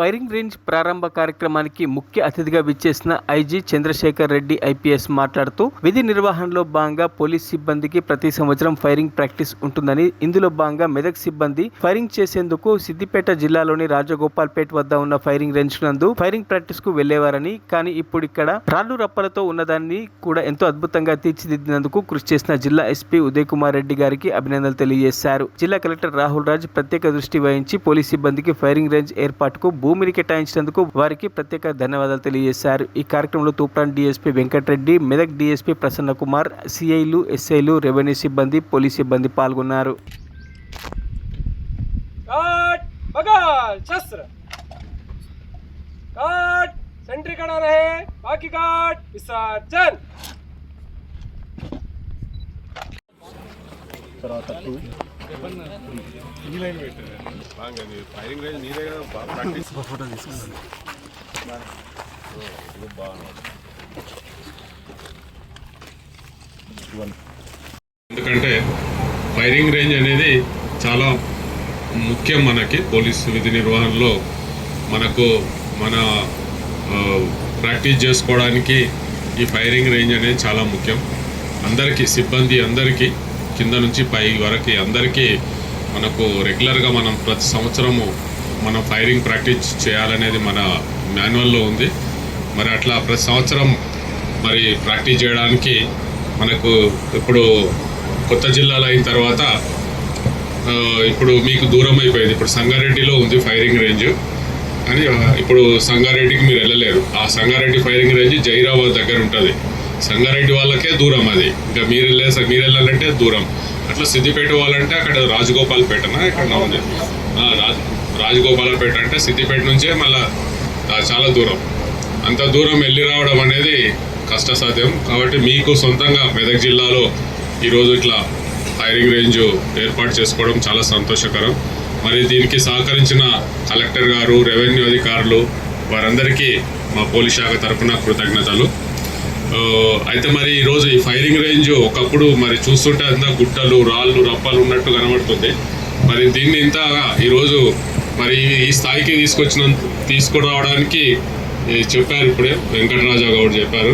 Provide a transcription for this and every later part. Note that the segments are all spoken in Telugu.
ఫైరింగ్ రేంజ్ ప్రారంభ కార్యక్రమానికి ముఖ్య అతిథిగా విచ్చేసిన ఐజీ చంద్రశేఖర్ రెడ్డి ఐపీఎస్ మాట్లాడుతూ విధి నిర్వహణలో భాగంగా పోలీస్ సిబ్బందికి ప్రతి సంవత్సరం ఫైరింగ్ ప్రాక్టీస్ ఉంటుందని, ఇందులో భాగంగా మెదక్ సిబ్బంది ఫైరింగ్ చేసేందుకు సిద్దిపేట జిల్లాలోని రాజగోపాల్పేట్ వద్ద ఉన్న ఫైరింగ్ రేంజ్ నందు ఫైరింగ్ ప్రాక్టీస్ కు వెళ్లేవారని, కానీ ఇప్పుడు ఇక్కడ రాళ్లు రప్పలతో ఉన్నదాన్ని కూడా ఎంతో అద్భుతంగా తీర్చిదిద్దినందుకు కృషి చేసిన జిల్లా ఎస్పీ ఉదయ్ కుమార్ రెడ్డి గారికి అభినందనలు తెలియజేశారు. జిల్లా కలెక్టర్ రాహుల్ రాజ్ ప్రత్యేక దృష్టి వహించి పోలీస్ సిబ్బందికి ఫైరింగ్ రేంజ్ ఏర్పాటుకు భూమిని కేటాయించినందుకు వారికి ప్రత్యేక ధన్యవాదాలు తెలియజేశారు. ఈ కార్యక్రమంలో తూప్రాన్ డీఎస్పీ వెంకటరెడ్డి, మెదక్ డీఎస్పీ ప్రసన్న కుమార్, సిఐలు, ఎస్ఐలు, రెవెన్యూ సిబ్బంది, పోలీస్ సిబ్బంది పాల్గొన్నారు. ఫైరింగ్ రేంజ్ నీదే కదా ప్రాక్టీస్ ఫోటో తీసుకున్నాను. ఎందుకంటే ఫైరింగ్ రేంజ్ అనేది చాలా ముఖ్యం మనకి పోలీసు విధి నిర్వహణలో. మన ప్రాక్టీస్ చేసుకోవడానికి ఈ ఫైరింగ్ రేంజ్ అనేది చాలా ముఖ్యం. అందరికీ సిబ్బంది అందరికీ కింద నుంచి పై వరకు అందరికీ మనకు రెగ్యులర్గా మనం ప్రతి సంవత్సరము మనం ఫైరింగ్ ప్రాక్టీస్ చేయాలనేది మన మాన్యువల్లో ఉంది. మరి అట్లా ప్రతి సంవత్సరం మరి ప్రాక్టీస్ చేయడానికి మనకు ఇప్పుడు కొత్త జిల్లాలు అయిన తర్వాత ఇప్పుడు మీకు దూరం అయిపోయింది. ఇప్పుడు సంగారెడ్డిలో ఉంది ఫైరింగ్ రేంజ్, కానీ ఇప్పుడు సంగారెడ్డికి మీరు వెళ్ళలేరు. ఆ సంగారెడ్డి ఫైరింగ్ రేంజ్ జైరాబాద్ దగ్గర ఉంటుంది. సంగారెడ్డి వాళ్ళకే దూరం అది. ఇంకా మీరు వెళ్ళాలంటే దూరం. అట్లా సిద్దిపేట వాళ్ళంటే అక్కడ రాజగోపాల్పేటనా ఇక్కడ ఉంది. రాజగోపాల్పేట అంటే సిద్దిపేట నుంచే మళ్ళీ చాలా దూరం. అంత దూరం వెళ్ళి రావడం అనేది కష్టసాధ్యం. కాబట్టి మీకు సొంతంగా మెదక్ జిల్లాలో ఈరోజు ఇట్లా ఫైరింగ్ రేంజ్ ఏర్పాటు చేసుకోవడం చాలా సంతోషకరం. మరి దీనికి సహకరించిన కలెక్టర్ గారు, రెవెన్యూ అధికారులు, వారందరికీ మా పోలీస్ శాఖ తరఫున కృతజ్ఞతలు. అయితే మరి ఈరోజు ఈ ఫైరింగ్ రేంజ్ ఒకప్పుడు మరి చూస్తుంటే అంతా గుట్టలు, రాళ్ళు, రప్పలు ఉన్నట్టు కనబడుతుంది. మరి దీన్ని ఇంతగా ఈరోజు మరి ఈ స్థాయికి తీసుకురావడానికి చెప్పారు. ఇప్పుడే వెంకటరాజా గౌడ్ చెప్పారు.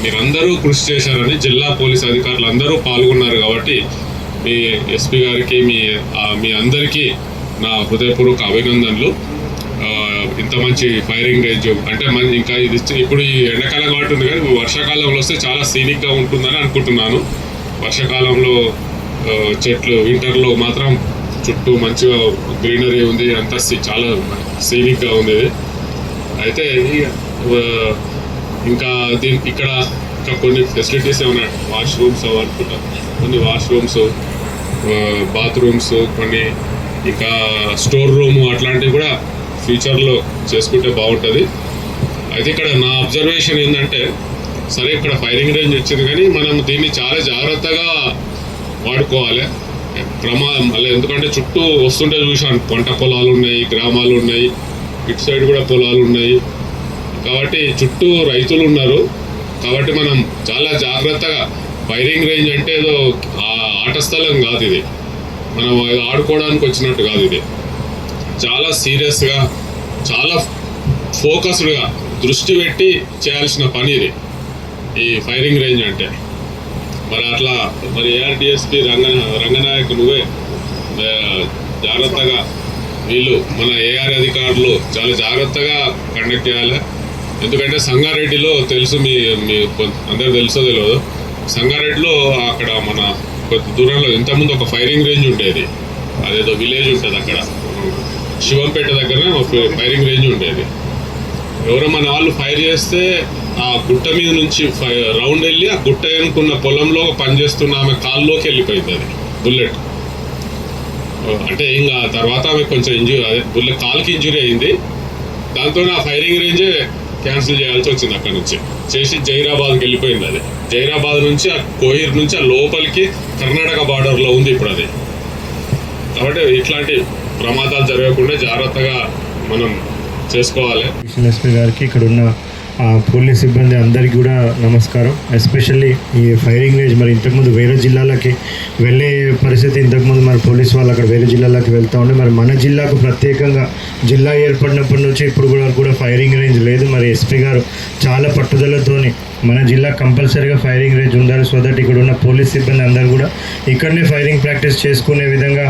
మీరందరూ కృషి చేశారని, జిల్లా పోలీస్ అధికారులు అందరూ పాల్గొన్నారు. కాబట్టి మీ ఎస్పీ గారికి, మీ అందరికీ నా హృదయపూర్వక అభినందనలు. ఇంత మంచి ఫైరింగ్ రేంజ్ అంటే ఇంకా ఇది ఇప్పుడు ఈ ఎండాకాలం కాబట్టి ఉంది, కానీ వర్షాకాలంలో వస్తే చాలా సీనిక్గా ఉంటుందని అనుకుంటున్నాను. వర్షాకాలంలో చెట్లు, వింటర్లో మాత్రం చుట్టూ మంచిగా గ్రీనరీ ఉంది, అంతా చాలా సీనిక్గా ఉంది. అయితే ఇంకా ఇక్కడ కొన్ని ఫెసిలిటీస్ ఉన్నాయి. వాష్రూమ్స్ అనుకుంటా, కొన్ని వాష్రూమ్స్, బాత్రూమ్స్, కొన్ని ఇంకా స్టోర్ రూము అట్లాంటివి కూడా ఫ్యూచర్లో చేసుకుంటే బాగుంటుంది. అయితే ఇక్కడ నా అబ్జర్వేషన్ ఏంటంటే, సరే ఇక్కడ ఫైరింగ్ రేంజ్ వచ్చింది, కానీ మనం దీన్ని చాలా జాగ్రత్తగా వాడుకోవాలి. మళ్ళీ ఎందుకంటే చుట్టూ వస్తుంటే చూసాను, పంట పొలాలు ఉన్నాయి, గ్రామాలు ఉన్నాయి, ఇటు సైడ్ కూడా పొలాలు ఉన్నాయి. కాబట్టి చుట్టూ రైతులు ఉన్నారు. కాబట్టి మనం చాలా జాగ్రత్తగా, ఫైరింగ్ రేంజ్ అంటే ఏదో ఆట స్థలం కాదు ఇది, మనం ఆడుకోవడానికి వచ్చినట్టు కాదు. ఇది చాలా సీరియస్గా, చాలా ఫోకస్డ్గా దృష్టి పెట్టి చేయాల్సిన పని ఇది, ఈ ఫైరింగ్ రేంజ్ అంటే. మరి అట్లా మరి ఏఆర్డిఎస్పీ రంగనాయక్ నువ్వే జాగ్రత్తగా, వీళ్ళు మన ఏఆర్ అధికారులు చాలా జాగ్రత్తగా కండక్ట్ చేయాలి. ఎందుకంటే సంగారెడ్డిలో తెలుసు, మీ అందరూ తెలుసో తెలియదు, సంగారెడ్డిలో అక్కడ మన కొద్ది దూరంలో ఇంతకుముందు ఒక ఫైరింగ్ రేంజ్ ఉండేది. అదేదో విలేజ్ ఉంటుంది అక్కడ, శివంపేట దగ్గర ఫైరింగ్ రేంజ్ ఉండేది. ఎవరో మన వాళ్ళు ఫైర్ చేస్తే ఆ గుట్ట మీద నుంచి రౌండ్ వెళ్ళి ఆ గుట్ట ఎనుకున్న పొలంలో పనిచేస్తున్న ఆమె కాల్లోకి వెళ్ళిపోయింది అది బుల్లెట్. అంటే ఇంకా తర్వాత ఆమె కొంచెం బుల్లెట్ కాల్కి ఇంజురీ అయింది. దాంతో ఆ ఫైరింగ్ రేంజే క్యాన్సిల్ చేయాల్సి వచ్చింది. అక్కడ నుంచి చేసి జైరాబాద్కి వెళ్ళిపోయింది. అది జైరాబాద్ నుంచి ఆ కోహిర్ నుంచి ఆ లోపలికి కర్ణాటక బార్డర్లో ఉంది ఇప్పుడు అది. కాబట్టి ఇట్లాంటి ప్రమాదాలు జరగకుండా జాగ్రత్తగా మనం చేసుకోవాలి. ఎస్పీ గారికి, ఇక్కడ ఉన్న పోలీస్ సిబ్బంది అందరికీ కూడా నమస్కారం. ఎస్పెషల్లీ ఈ ఫైరింగ్ రేంజ్ మరి ఇంతకుముందు వేరే జిల్లాలకి వెళ్ళే పరిస్థితి, ఇంతకుముందు మరి పోలీస్ వాళ్ళు అక్కడ వేరే జిల్లాలకి వెళ్తూ ఉండే, మరి మన జిల్లాకు ప్రత్యేకంగా జిల్లా ఏర్పడినప్పటి నుంచి ఇప్పుడు కూడా ఫైరింగ్ రేంజ్ లేదు. మరి ఎస్పీ గారు చాలా పట్టుదలతోని మన జిల్లా కంపల్సరీగా ఫైరింగ్ రేంజ్ ఉండాలి, సో దట్ ఇక్కడ ఉన్న పోలీస్ సిబ్బంది అందరూ కూడా ఇక్కడనే ఫైరింగ్ ప్రాక్టీస్ చేసుకునే విధంగా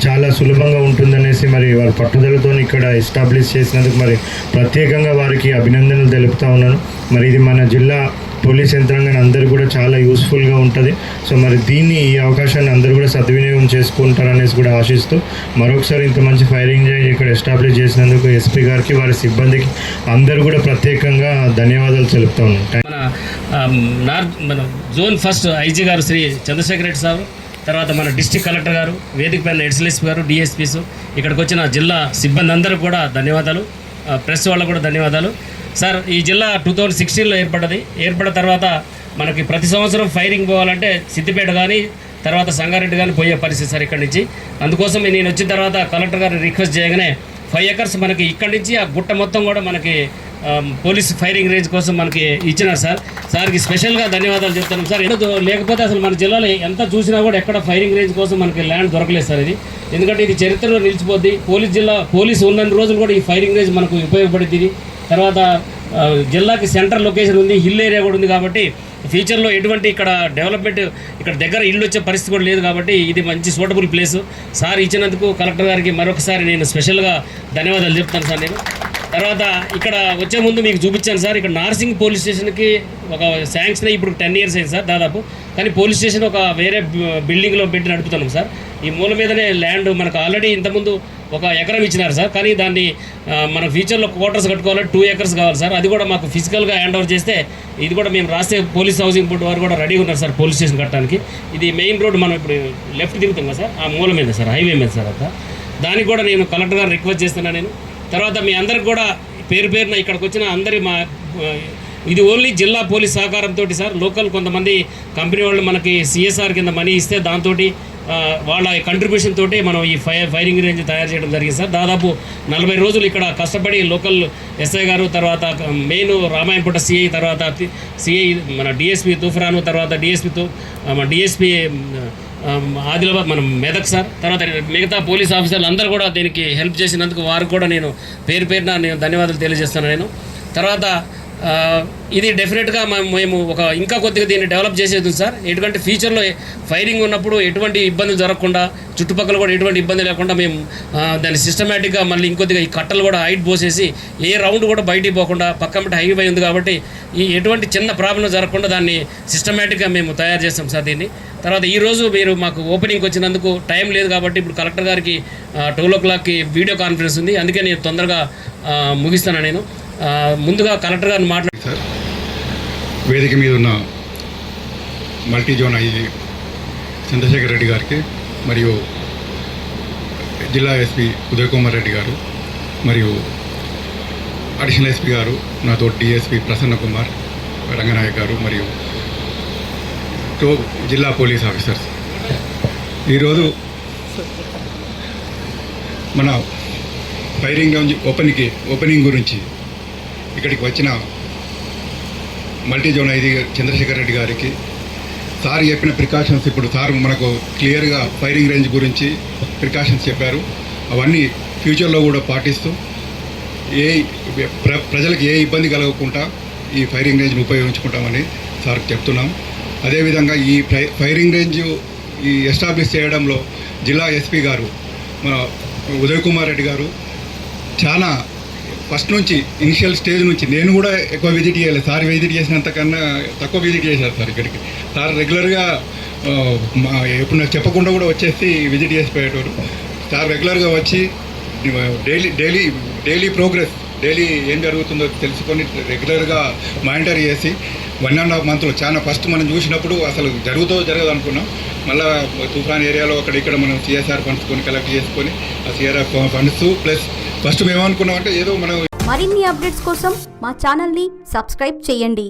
చాలా సులభంగా ఉంటుందనేసి మరి వారి పట్టుదలతో ఇక్కడ ఎస్టాబ్లిష్ చేసినందుకు మరి ప్రత్యేకంగా వారికి అభినందనలు తెలుపుతా ఉన్నాను. మరి ఇది మన జిల్లా పోలీస్ యంత్రాంగాన్ని అందరూ కూడా చాలా యూస్ఫుల్గా ఉంటుంది. సో మరి ఈ అవకాశాన్ని అందరూ కూడా సద్వినియోగం చేసుకుంటారనేసి కూడా ఆశిస్తూ మరొకసారి ఇంత మంచి ఫైరింగ్ రేంజ్ ఇక్కడ ఎస్టాబ్లిష్ చేసినందుకు ఎస్పీ గారికి వారి సిబ్బందికి అందరూ కూడా ప్రత్యేకంగా ధన్యవాదాలు తెలుపుతా ఉన్నాను. మన జోన్ ఫస్ట్ ఐజీ గారు శ్రీ చంద్రశేఖర్ రెడ్డి సార్, తర్వాత మన డిస్ట్రిక్ట్ కలెక్టర్ గారు, వేదిక పైన ఎస్ఎస్పీ గారు, డిఎస్పీస్, ఇక్కడికి వచ్చిన జిల్లా సిబ్బంది అందరికీ కూడా ధన్యవాదాలు. ప్రెస్ వాళ్ళకు కూడా ధన్యవాదాలు. సార్, ఈ జిల్లా 2016లో ఏర్పడిన తర్వాత మనకి ప్రతి సంవత్సరం ఫైరింగ్ పోవాలంటే సిద్దిపేట కానీ తర్వాత సంగారెడ్డి కానీ పోయే పరిస్థితి సార్ ఇక్కడి నుంచి. అందుకోసం నేను వచ్చిన తర్వాత కలెక్టర్ గారు రిక్వెస్ట్ చేయగానే 5 ఎకర్స్ మనకి ఇక్కడి నుంచి ఆ గుట్ట మొత్తం కూడా మనకి పోలీస్ ఫైరింగ్ రేంజ్ కోసం మనకి ఇచ్చినారు సార్. సార్కి స్పెషల్గా ధన్యవాదాలు చెప్తున్నాం సార్. లేకపోతే అసలు మన జిల్లాలో ఎంత చూసినా కూడా ఎక్కడ ఫైరింగ్ రేంజ్ కోసం మనకి ల్యాండ్ దొరకలేదు సార్. ఇది ఎందుకంటే ఇది చరిత్రలో నిలిచిపోద్ది. పోలీసు ఉన్నన్ని రోజులు కూడా ఈ ఫైరింగ్ రేంజ్ మనకు ఉపయోగపడుతుంది. తర్వాత జిల్లాకి సెంట్రల్ లొకేషన్ ఉంది, హిల్ ఏరియా కూడా ఉంది కాబట్టి ఫ్యూచర్లో ఎటువంటి ఇక్కడ డెవలప్మెంట్ ఇక్కడ దగ్గర ఇల్లు వచ్చే పరిస్థితి కూడా లేదు కాబట్టి ఇది మంచి సూటబుల్ ప్లేసు. సార్ ఇచ్చినందుకు కలెక్టర్ గారికి మరొకసారి నేను స్పెషల్గా ధన్యవాదాలు చెప్తాను సార్. నేను తర్వాత ఇక్కడ వచ్చే ముందు మీకు చూపించాను సార్, ఇక్కడ నార్సింగ్ పోలీస్ స్టేషన్కి ఒక శాంక్షన్ ఇప్పుడు 10 years అయింది సార్ దాదాపు. కానీ పోలీస్ స్టేషన్ ఒక వేరే బిల్డింగ్లో పెట్టి నడుపుతున్నాం సార్. ఈ మూల మీదనే ల్యాండ్ మనకు ఆల్రెడీ ఇంతకుముందు 1 ఎకరం ఇచ్చినారు సార్. కానీ దాన్ని మన ఫ్యూచర్లో క్వార్టర్స్ కట్టుకోవాలి, 2 acres కావాలి సార్. అది కూడా మాకు ఫిజికల్గా హ్యాండ్ ఓవర్ చేస్తే ఇది కూడా మేము రాస్తే పోలీస్ హౌసింగ్ బోర్డు వారు కూడా రెడీగా ఉన్నారు సార్ పోలీస్ స్టేషన్ కట్టడానికి. ఇది మెయిన్ రోడ్, మనం ఇప్పుడు లెఫ్ట్ దిగుతాం కదా సార్, ఆ మూల మీద సార్, హైవే మీద సార్. అంతా దానికి కూడా నేను కలెక్టర్ గారు రిక్వెస్ట్ చేస్తున్నాను నేను. తర్వాత మీ అందరికి కూడా పేరున ఇక్కడికి వచ్చిన అందరి ఇది ఓన్లీ జిల్లా పోలీస్ సహకారంతో సార్. లోకల్ కొంతమంది కంపెనీ వాళ్ళు మనకి సిఎస్ఆర్ కింద మనీ ఇస్తే దాంతో వాళ్ళ కంట్రిబ్యూషన్ తోటి మనం ఈ ఫైరింగ్ రేంజ్ తయారు చేయడం జరిగింది సార్. దాదాపు 40 రోజులు ఇక్కడ కష్టపడి లోకల్ ఎస్ఐ గారు, తర్వాత మెయిన్ రామాయంపేట సిఐ, తర్వాత సిఐ మన డిఎస్పీ తుఫరాను, తర్వాత డిఎస్పీ ఆదిలాబాద్ మనం మెదక్ సార్, తర్వాత మిగతా పోలీస్ ఆఫీసర్లు అందరూ కూడా దీనికి హెల్ప్ చేసినందుకు వారికి కూడా నేను పేరున నేను ధన్యవాదాలు తెలియజేస్తాను నేను. తర్వాత ఇది డెఫినెట్గా మేము ఇంకా కొద్దిగా దీన్ని డెవలప్ చేసేది సార్. ఎందుకంటే ఫ్యూచర్లో ఫైరింగ్ ఉన్నప్పుడు ఎటువంటి ఇబ్బందులు జరగకుండా, చుట్టుపక్కల కూడా ఎటువంటి ఇబ్బంది లేకుండా మేము దాన్ని సిస్టమేటిక్గా మళ్ళీ ఇంకొద్దిగా ఈ కట్టలు కూడా హైట్ పోసేసి ఏ రౌండ్ కూడా బయటికి పోకుండా, పక్కన హైవే ఉంది కాబట్టి ఈ ఎటువంటి చిన్న ప్రాబ్లం జరగకుండా దాన్ని సిస్టమేటిక్గా మేము తయారు చేస్తాం సార్ దీన్ని. తర్వాత ఈరోజు మీరు మాకు ఓపెనింగ్కి వచ్చినందుకు టైం లేదు కాబట్టి ఇప్పుడు కలెక్టర్ గారికి 12 o'clockకి వీడియో కాన్ఫరెన్స్ ఉంది, అందుకే నేను తొందరగా ముగిస్తాను. నేను ముందుగా కలెక్టర్ గారిని సార్, వేదిక మీద ఉన్న multi zone IG Chandrashekar Reddy గారికి, మరియు జిల్లా ఎస్పీ ఉదయ్ కుమార్ రెడ్డి గారు, మరియు అడిషనల్ ఎస్పీ గారు, నాతో డిఎస్పీ ప్రసన్న కుమార్ రంగనాయక్ గారు, మరియు జిల్లా పోలీస్ ఆఫీసర్స్, ఈరోజు మన ఫైరింగ్ రేంజ్ ఓపెనింగ్ గురించి ఇక్కడికి వచ్చిన multi zone IG Chandrashekar Reddy గారికి సార్ చెప్పిన ప్రికాషన్స్, ఇప్పుడు సార్ మనకు క్లియర్గా ఫైరింగ్ రేంజ్ గురించి ప్రికాషన్స్ చెప్పారు. అవన్నీ ఫ్యూచర్లో కూడా పాటిస్తూ ప్రజలకు ఏ ఇబ్బంది కలగకుండా ఈ ఫైరింగ్ రేంజ్ని ఉపయోగించుకుంటామని సార్ చెప్తున్నాం. అదేవిధంగా ఈ ఫైరింగ్ రేంజ్ ఎస్టాబ్లిష్ చేయడంలో జిల్లా ఎస్పీ గారు మన ఉదయ్ కుమార్ రెడ్డి గారు చాలా ఫస్ట్ నుంచి ఇనిషియల్ స్టేజ్ నుంచి, నేను కూడా ఎక్కువ విజిట్ చేయలేదు, సార్ విజిట్ చేసినంతకన్నా తక్కువ విజిట్ చేశారు సార్. ఇక్కడికి సార్ రెగ్యులర్గా ఎప్పుడు చెప్పకుండా కూడా వచ్చేసి విజిట్ చేసిపోయేటోరు. సార్ రెగ్యులర్గా వచ్చి డైలీ ప్రోగ్రెస్, డైలీ ఏం జరుగుతుందో తెలుసుకొని రెగ్యులర్గా మానిటర్ చేసి 1.5 months చాలా ఫస్ట్ మనం చూసినప్పుడు అసలు జరగదు అనుకున్నాం. మళ్ళీ తుఫాన్ ఏరియాలో ఇక్కడ మనం సిఎస్ఆర్ ఫండ్స్ కలెక్ట్ చేసుకొని ఆ సిఆర్ఆర్ ఫండ్స్ ప్లస్ ఫస్ట్ మేము ఏమనుకున్నాం అంటే ఏదో మనం మరిన్ని అప్డేట్స్ కోసం మా ఛానల్ని సబ్స్క్రైబ్ చేయండి.